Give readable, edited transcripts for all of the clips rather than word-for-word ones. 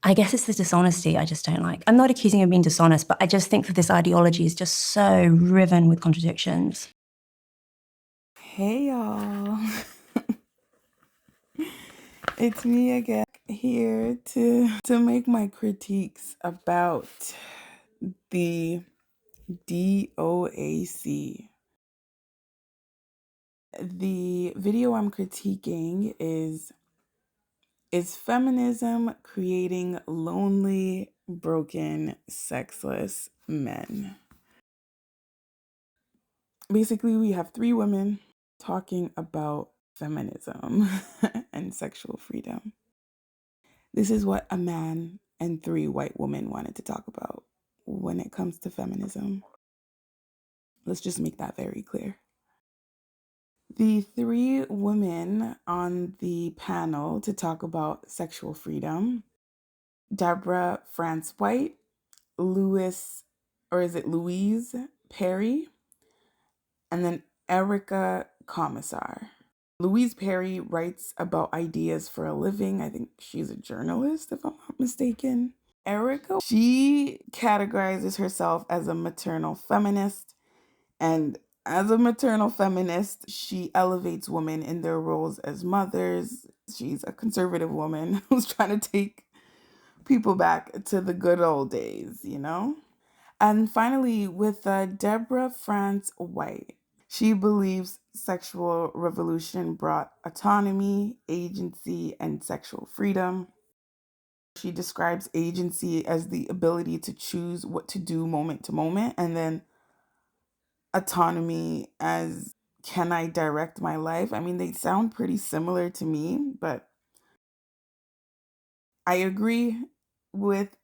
I guess it's the dishonesty I just don't like. I'm not accusing him of being dishonest, but I just think that this ideology is just so riven with contradictions. Hey y'all, it's me again here to make my critiques about the DOAC. The video I'm critiquing is feminism creating lonely, broken, sexless men? Basically, we have three women talking about feminism and sexual freedom. This is what a man and three white women wanted to talk about when it comes to feminism. Let's just make that very clear. The three women on the panel to talk about sexual freedom: Deborah France White, Louise Perry, and then Erica Commissar. Louise Perry writes about ideas for a living. I think she's a journalist, if I'm not mistaken. Erica, she categorizes herself as a maternal feminist. And as a maternal feminist, she elevates women in their roles as mothers. She's a conservative woman who's trying to take people back to the good old days, you know? And finally, with Deborah France White, she believes sexual revolution brought autonomy, agency, and sexual freedom. She describes agency as the ability to choose what to do moment to moment, and then autonomy as, can I direct my life? I mean, they sound pretty similar to me, but I agree with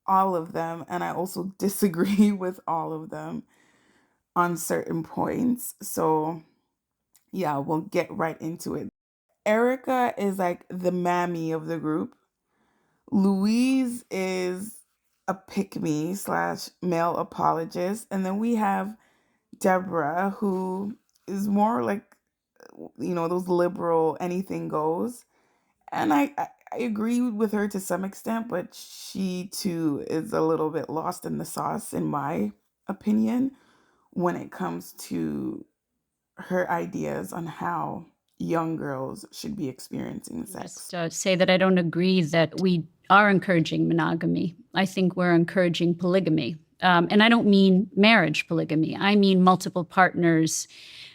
all of them, and I also disagree with all of them on certain points. So yeah, we'll get right into it. Erica is like the mammy of the group. Louise is a pick-me / male apologist. And then we have Deborah, who is more like, those liberal, anything goes. And I agree with her to some extent, but she too is a little bit lost in the sauce, in my opinion, when it comes to her ideas on how young girls should be experiencing sex. Just say that I don't agree that we are encouraging monogamy. I think we're encouraging polygamy. And I don't mean marriage polygamy. I mean multiple partners.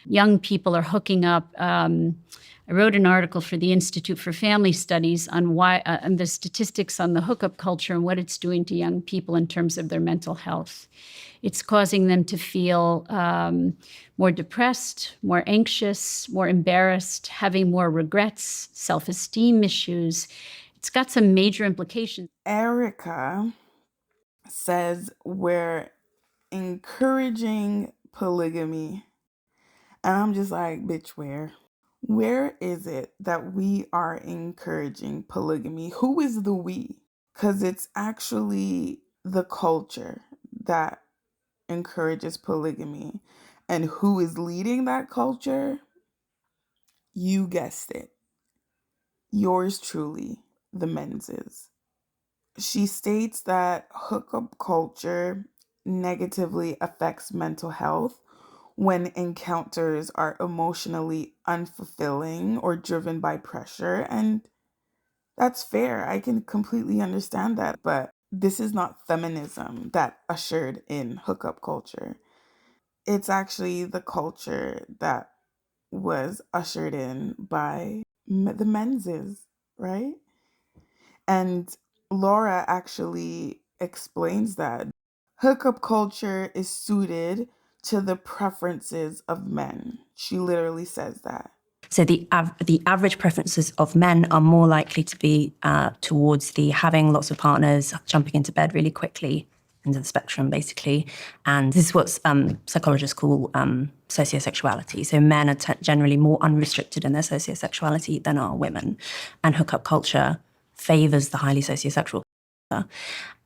Young people are hooking up. I wrote an article for the Institute for Family Studies on why and the statistics on the hookup culture and what it's doing to young people in terms of their mental health. It's causing them to feel more depressed, more anxious, more embarrassed, having more regrets, self-esteem issues. It's got some major implications. Erica says we're encouraging polygamy. And I'm just like, bitch, where? Where is it that we are encouraging polygamy? Who is the we? Because it's actually the culture that encourages polygamy. And who is leading that culture? You guessed it. Yours truly, the menses. She states that hookup culture negatively affects mental health when encounters are emotionally unfulfilling or driven by pressure. And that's fair. I can completely understand that. But this is not feminism that ushered in hookup culture. It's actually the culture that was ushered in by the menses, right? And Laura actually explains that hookup culture is suited to the preferences of men. She literally says that. So the average preferences of men are more likely to be towards the having lots of partners, jumping into bed really quickly, into the spectrum, basically. And this is what psychologists call sociosexuality. So men are generally more unrestricted in their sociosexuality than are women. And hookup culture favors the highly sociosexual.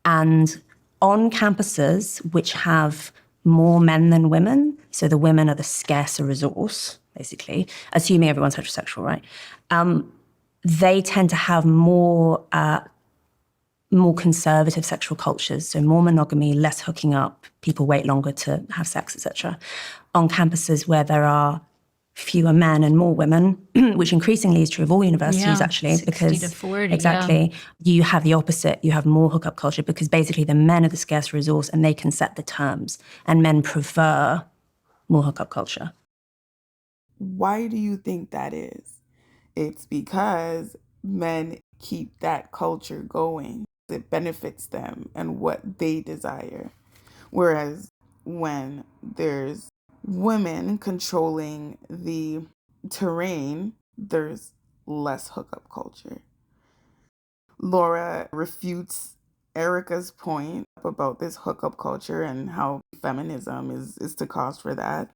And on campuses which have more men than women, so the women are the scarcer resource, basically, assuming everyone's heterosexual, right? They tend to have more more conservative sexual cultures, so more monogamy, less hooking up, people wait longer to have sex, etc. On campuses where there are fewer men and more women, which increasingly is true of all universities, actually, 60 because to 40, exactly, you have the opposite. You have more hookup culture because basically the men are the scarce resource and they can set the terms, and men prefer more hookup culture. Why do you think that is? It's because men keep that culture going. It benefits them and what they desire. Whereas when there's women controlling the terrain, there's less hookup culture. Laura refutes Erica's point about this hookup culture and how feminism is the cause for that.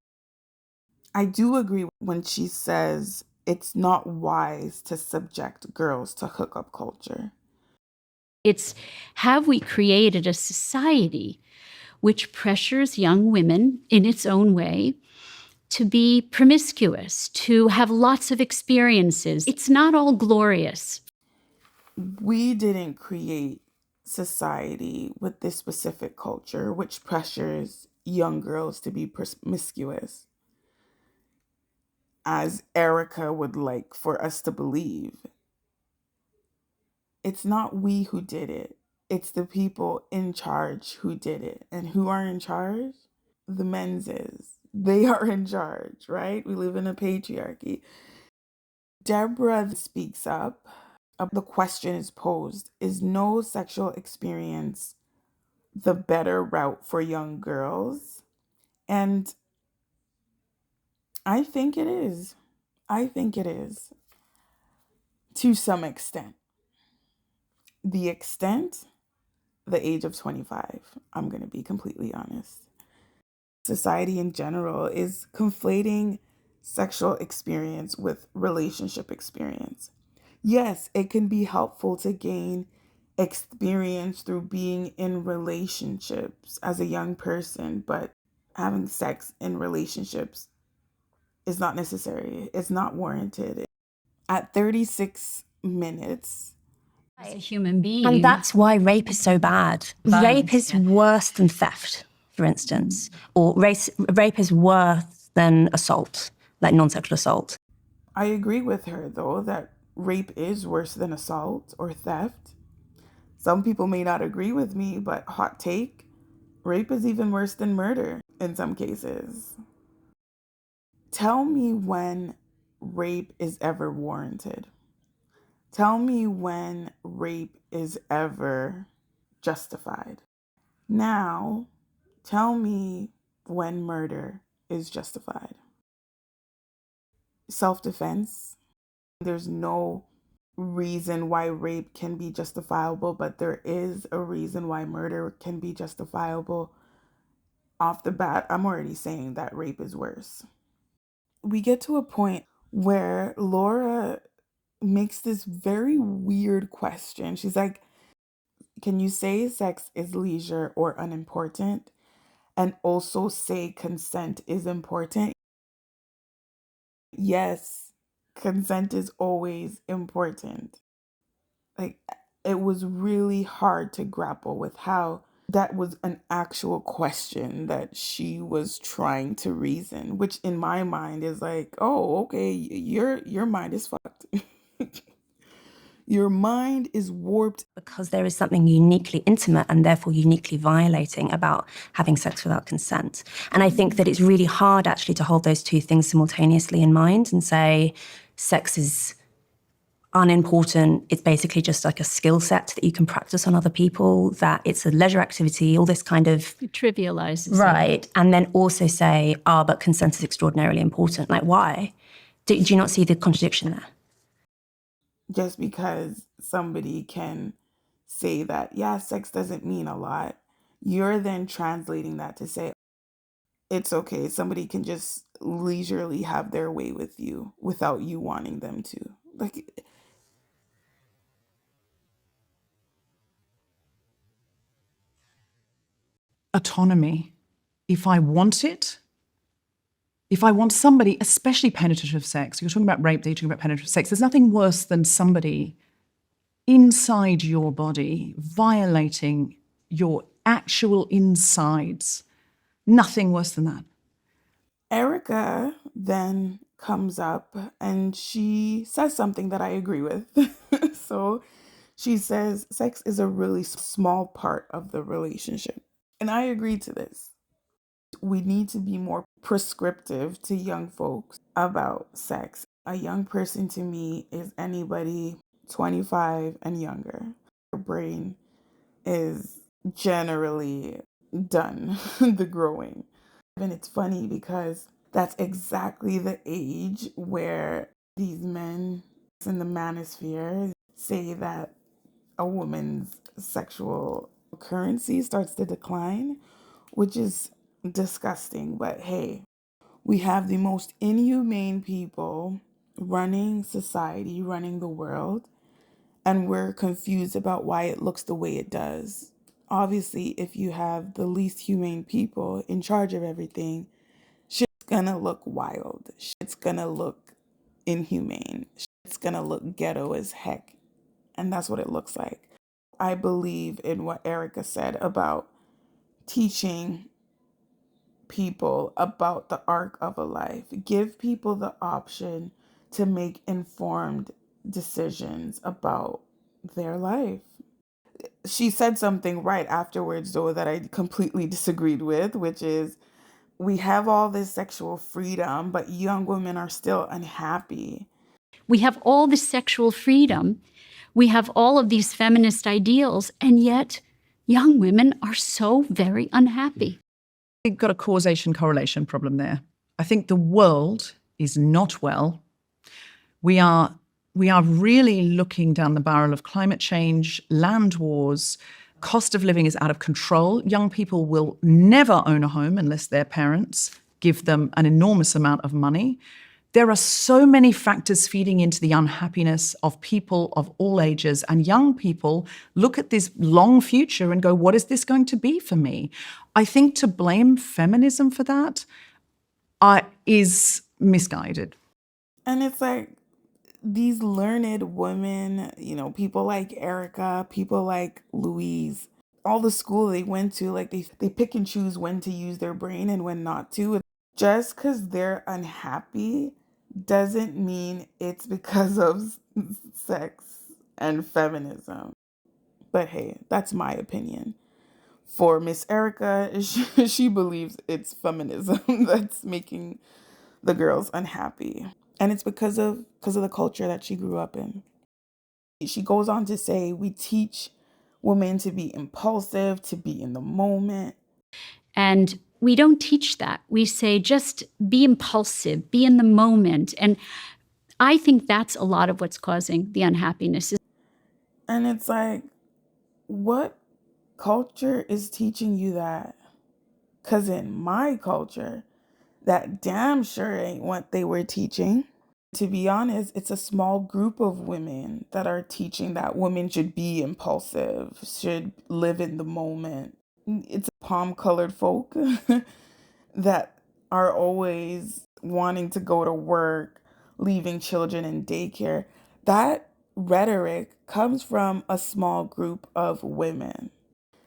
I do agree when she says it's not wise to subject girls to hookup culture. It's, have we created a society which pressures young women in its own way to be promiscuous, to have lots of experiences? It's not all glorious. We didn't create society with this specific culture, which pressures young girls to be promiscuous, as Erica would like for us to believe. It's not we who did it. It's the people in charge who did it. And who are in charge? The menses. They are in charge, right? We live in a patriarchy. Deborah speaks up. The question is posed, is no sexual experience the better route for young girls? And I think it is. I think it is. To some extent. The extent, the age of 25. I'm going to be completely honest. Society in general is conflating sexual experience with relationship experience. Yes, it can be helpful to gain experience through being in relationships as a young person, but having sex in relationships is not necessary. It's not warranted. At 36 minutes, As a human being. And that's why rape is so bad. Violence, Rape is worse than theft, for instance, or rape is worse than assault, like non-sexual assault. I agree with her, though, that rape is worse than assault or theft. Some people may not agree with me, but hot take, rape is even worse than murder in some cases. Tell me when rape is ever warranted. Tell me when rape is ever justified. Now, tell me when murder is justified. Self-defense. There's no reason why rape can be justifiable, but there is a reason why murder can be justifiable. Off the bat, I'm already saying that rape is worse. We get to a point where Laura makes this very weird question. She's like, can you say sex is leisure or unimportant and also say consent is important? Yes, consent is always important. Like, it was really hard to grapple with how that was an actual question that she was trying to reason, which in my mind is like, oh, okay, your mind is fucked. Your mind is warped. Because there is something uniquely intimate and therefore uniquely violating about having sex without consent. And I think that it's really hard actually to hold those two things simultaneously in mind and say sex is unimportant. It's basically just like a skill set that you can practice on other people, that it's a leisure activity, all this kind of... It trivializes Right. And then also say, but consent is extraordinarily important. Like, why? Do you not see the contradiction there? Just because somebody can say that, yeah, sex doesn't mean a lot, you're then translating that to say, it's okay. Somebody can just leisurely have their way with you without you wanting them to. Like, autonomy. If I want it, if I want somebody, especially penetrative sex, you're talking about rape, you're talking about penetrative sex, there's nothing worse than somebody inside your body, violating your actual insides. Nothing worse than that. Erica then comes up and she says something that I agree with. So she says sex is a really small part of the relationship. And I agree to this. We need to be more prescriptive to young folks about sex. A young person to me is anybody 25 and younger. Their brain is generally done the growing. And it's funny because that's exactly the age where these men in the manosphere say that a woman's sexual currency starts to decline, which is disgusting. But hey, we have the most inhumane people running society, running the world, and we're confused about why it looks the way it does. Obviously, if you have the least humane people in charge of everything, shit's gonna look wild. Shit's gonna look inhumane. Shit's gonna look ghetto as heck. And that's what it looks like. I believe in what Erica said about teaching people about the arc of a life. Give people the option to make informed decisions about their life. She said something right afterwards, though, that I completely disagreed with, which is we have all this sexual freedom, but young women are still unhappy. We have all this sexual freedom. We have all of these feminist ideals, and yet young women are so very unhappy. You've got a causation correlation problem there. I think the world is not well. We are really looking down the barrel of climate change, land wars. Cost of living is out of control. Young people will never own a home unless their parents give them an enormous amount of money. There are so many factors feeding into the unhappiness of people of all ages, and young people look at this long future and go, what is this going to be for me? I think to blame feminism for that is misguided. And it's like these learned women, people like Erica, people like Louise, all the school they went to, like they pick and choose when to use their brain and when not to. Just because they're unhappy doesn't mean it's because of sex and feminism. But hey, that's my opinion. For Miss Erica, she believes it's feminism that's making the girls unhappy. And it's because of the culture that she grew up in. She goes on to say, we teach women to be impulsive, to be in the moment. And we don't teach that. We say, just be impulsive, be in the moment. And I think that's a lot of what's causing the unhappiness. And it's like, what culture is teaching you that? Because in my culture, that damn sure ain't what they were teaching. To be honest, it's a small group of women that are teaching that women should be impulsive, should live in the moment. It's palm-colored folk that are always wanting to go to work, leaving children in daycare. That rhetoric comes from a small group of women.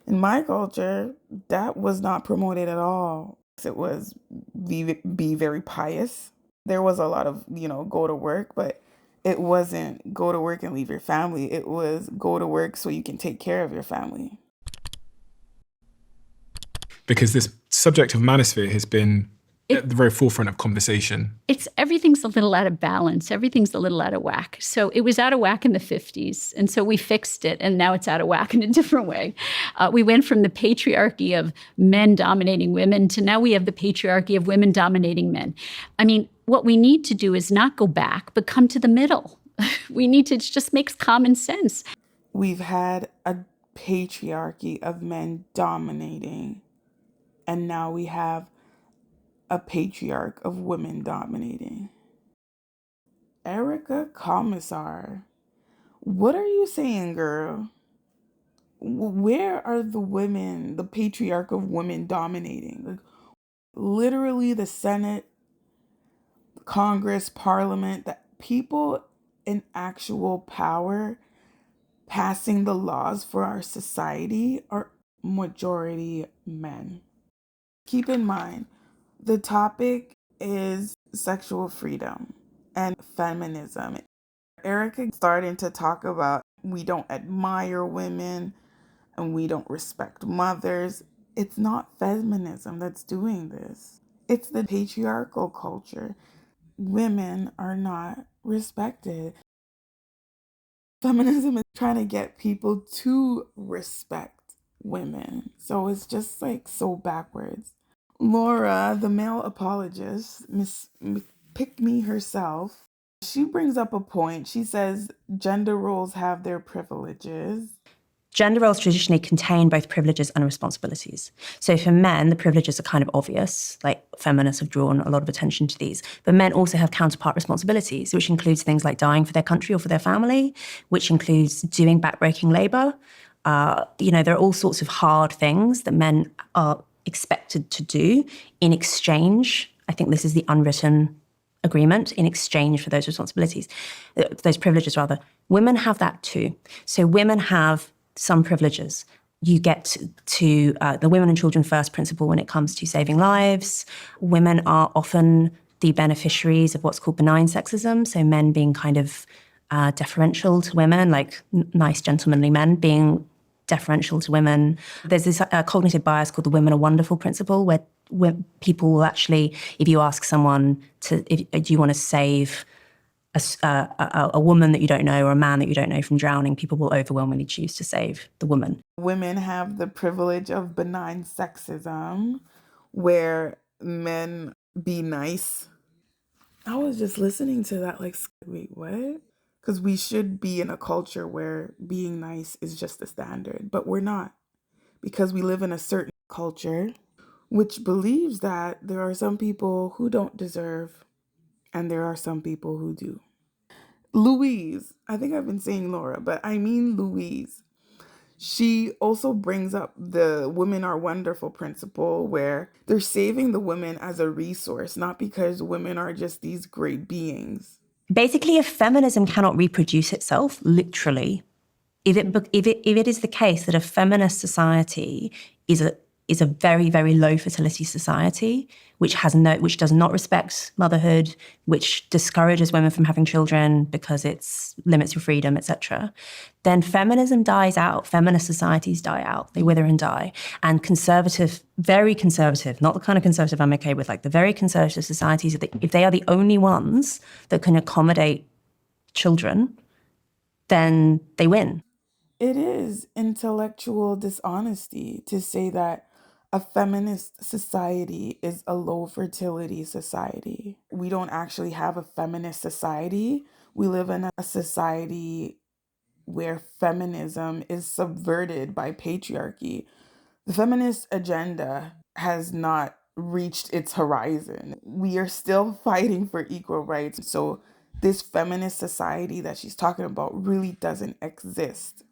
In my culture, that was not promoted at all. It was be very pious. There was a lot of, go to work, but it wasn't go to work and leave your family. It was go to work so you can take care of your family. Because this subject of manosphere has been at the very forefront of conversation. Everything's a little out of balance. Everything's a little out of whack. So it was out of whack in the 50s. And so we fixed it. And now it's out of whack in a different way. We went from the patriarchy of men dominating women to now we have the patriarchy of women dominating men. I mean, what we need to do is not go back, but come to the middle. We need to, it just makes common sense. We've had a patriarchy of men dominating. And now we have a patriarch of women dominating. Erica Commissar, what are you saying, girl? Where are the women, the patriarch of women dominating? Like, literally the Senate, Congress, Parliament, that people in actual power passing the laws for our society are majority men. Keep in mind, the topic is sexual freedom and feminism. Erica starting to talk about we don't admire women and we don't respect mothers. It's not feminism that's doing this. It's the patriarchal culture. Women are not respected. Feminism is trying to get people to respect women. So it's just like so backwards. Laura, the male apologist, Miss Pick Me herself, she brings up a point. She says gender roles have their privileges. Gender roles traditionally contain both privileges and responsibilities. So for men, the privileges are kind of obvious, like feminists have drawn a lot of attention to these. But men also have counterpart responsibilities, which includes things like dying for their country or for their family, which includes doing backbreaking labor. There are all sorts of hard things that men are expected to do in exchange. I think this is the unwritten agreement in exchange for those responsibilities, those privileges rather. Women have that too. So women have some privileges. You get to the women and children first principle when it comes to saving lives. Women are often the beneficiaries of what's called benign sexism, so men being kind of deferential to women, like nice gentlemanly men being deferential to women. There's this cognitive bias called the women are wonderful principle, where people will actually, if you ask someone do you want to save a woman that you don't know or a man that you don't know from drowning, people will overwhelmingly choose to save the woman. Women have the privilege of benign sexism, where men be nice. I was just listening to that like, wait, what? Because we should be in a culture where being nice is just the standard, but we're not. Because we live in a certain culture which believes that there are some people who don't deserve and there are some people who do. Louise, I think I've been saying Laura, but I mean Louise. She also brings up the women are wonderful principle, where they're saving the women as a resource, not because women are just these great beings. Basically, if feminism cannot reproduce itself, literally, if it is the case that a feminist society is a very, very low fertility society, which does not respect motherhood, which discourages women from having children because it limits your freedom, etc., then feminism dies out. Feminist societies die out. They wither and die. And conservative, very conservative, not the kind of conservative I'm okay with, like the very conservative societies, if they are the only ones that can accommodate children, then they win. It is intellectual dishonesty to say that a feminist society is a low fertility society. We don't actually have a feminist society. We live in a society where feminism is subverted by patriarchy. The feminist agenda has not reached its horizon. We are still fighting for equal rights. So this feminist society that she's talking about really doesn't exist.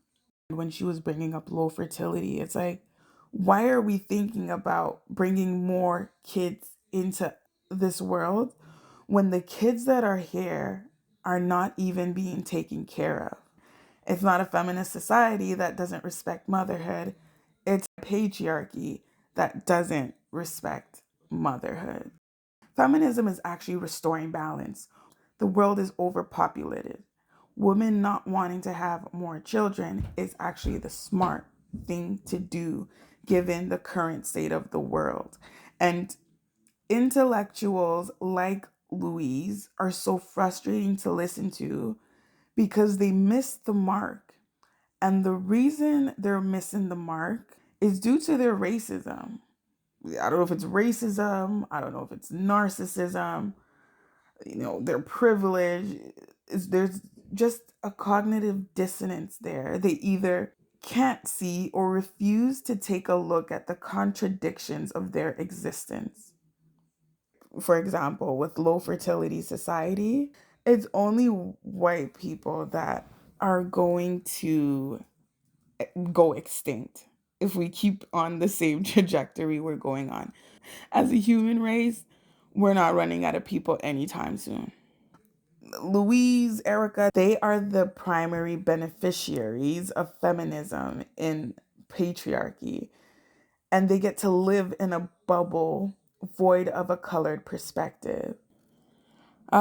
When she was bringing up low fertility, it's like, why are we thinking about bringing more kids into this world when the kids that are here are not even being taken care of? It's not a feminist society that doesn't respect motherhood. It's a patriarchy that doesn't respect motherhood. Feminism is actually restoring balance. The world is overpopulated. Women not wanting to have more children is actually the smart thing to do given the current state of the world. And intellectuals like Louise are so frustrating to listen to because they miss the mark. And the reason they're missing the mark is due to their racism. I don't know if it's racism, I don't know if it's narcissism, their privilege. There's just a cognitive dissonance there. They either can't see or refuse to take a look at the contradictions of their existence. For example, with low fertility society, it's only white people that are going to go extinct if we keep on the same trajectory we're going on. As a human race, we're not running out of people anytime soon. Louise, Erica, they are the primary beneficiaries of feminism in patriarchy. And they get to live in a bubble void of a colored perspective.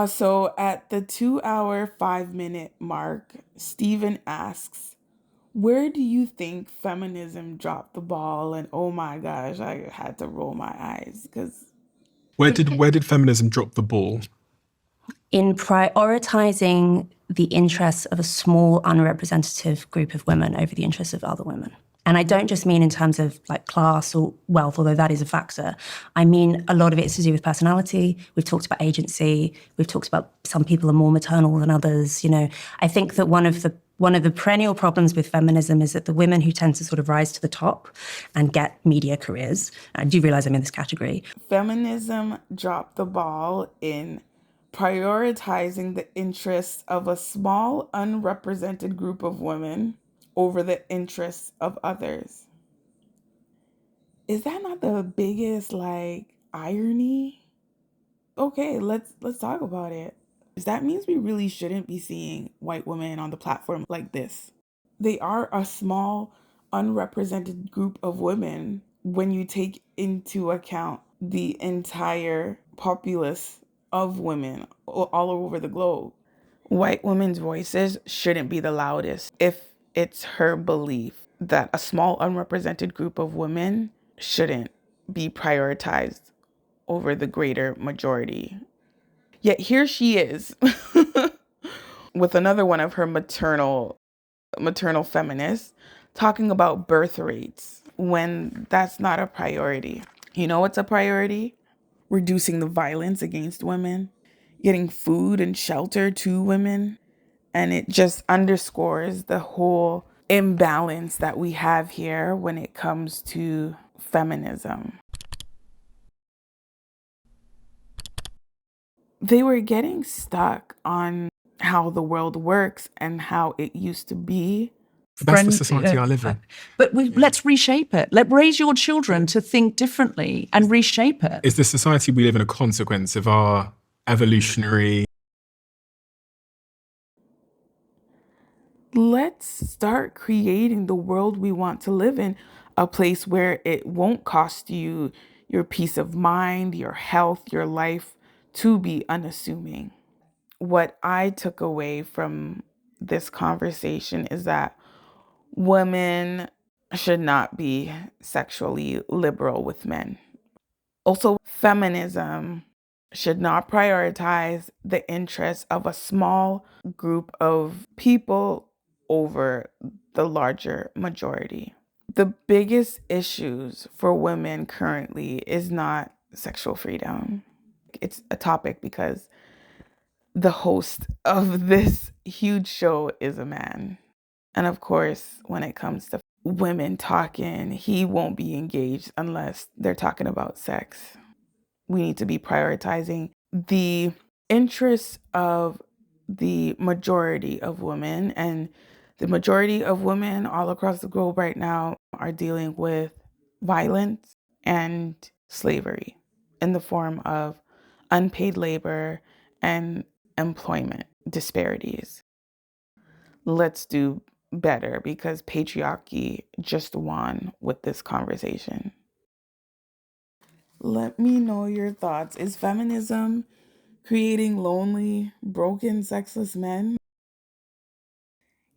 So at the 2-hour, 5-minute mark, Stephen asks, where do you think feminism dropped the ball? And oh my gosh, I had to roll my eyes because Where did feminism drop the ball? In prioritizing the interests of a small, unrepresentative group of women over the interests of other women. And I don't just mean in terms of like class or wealth, although that is a factor. I mean, a lot of it is to do with personality. We've talked about agency. We've talked about some people are more maternal than others. You know, I think that one of the perennial problems with feminism is that the women who tend to sort of rise to the top and get media careers, I do realize I'm in this category. feminism dropped the ball in prioritizing the interests of a small, unrepresented group of women over the interests of others. Is that not the biggest irony? Okay, let's talk about it. That means we really shouldn't be seeing white women on the platform like this. They are a small, unrepresented group of women when you take into account the entire populace of women all over the globe. White women's voices shouldn't be the loudest if it's her belief that a small, unrepresented group of women shouldn't be prioritized over the greater majority. Yet here she is with another one of her maternal feminists talking about birth rates when that's not a priority. You know what's a priority? Reducing the violence against women, getting food and shelter to women. And it just underscores the whole imbalance that we have here when it comes to feminism. They were getting stuck on how the world works and how it used to be. That's the society I live in. But let's reshape it. Raise your children to think differently and reshape it. Is the society we live in a consequence of our evolutionary? Let's start creating the world we want to live in, a place where it won't cost you your peace of mind, your health, your life to be unassuming. What I took away from this conversation is that women should not be sexually liberal with men. Also, feminism should not prioritize the interests of a small group of people over the larger majority. The biggest issues for women currently is not sexual freedom. It's a topic because the host of this huge show is a man. And of course, when it comes to women talking, he won't be engaged unless they're talking about sex. We need to be prioritizing the interests of the majority of women. And the majority of women all across the globe right now are dealing with violence and slavery in the form of unpaid labor and employment disparities. Let's do better because patriarchy just won with this conversation. Let me know your thoughts. Is feminism creating lonely, broken, sexless men?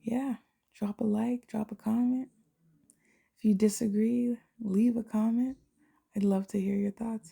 Yeah, drop a like, drop a comment. If you disagree, leave a comment. I'd love to hear your thoughts.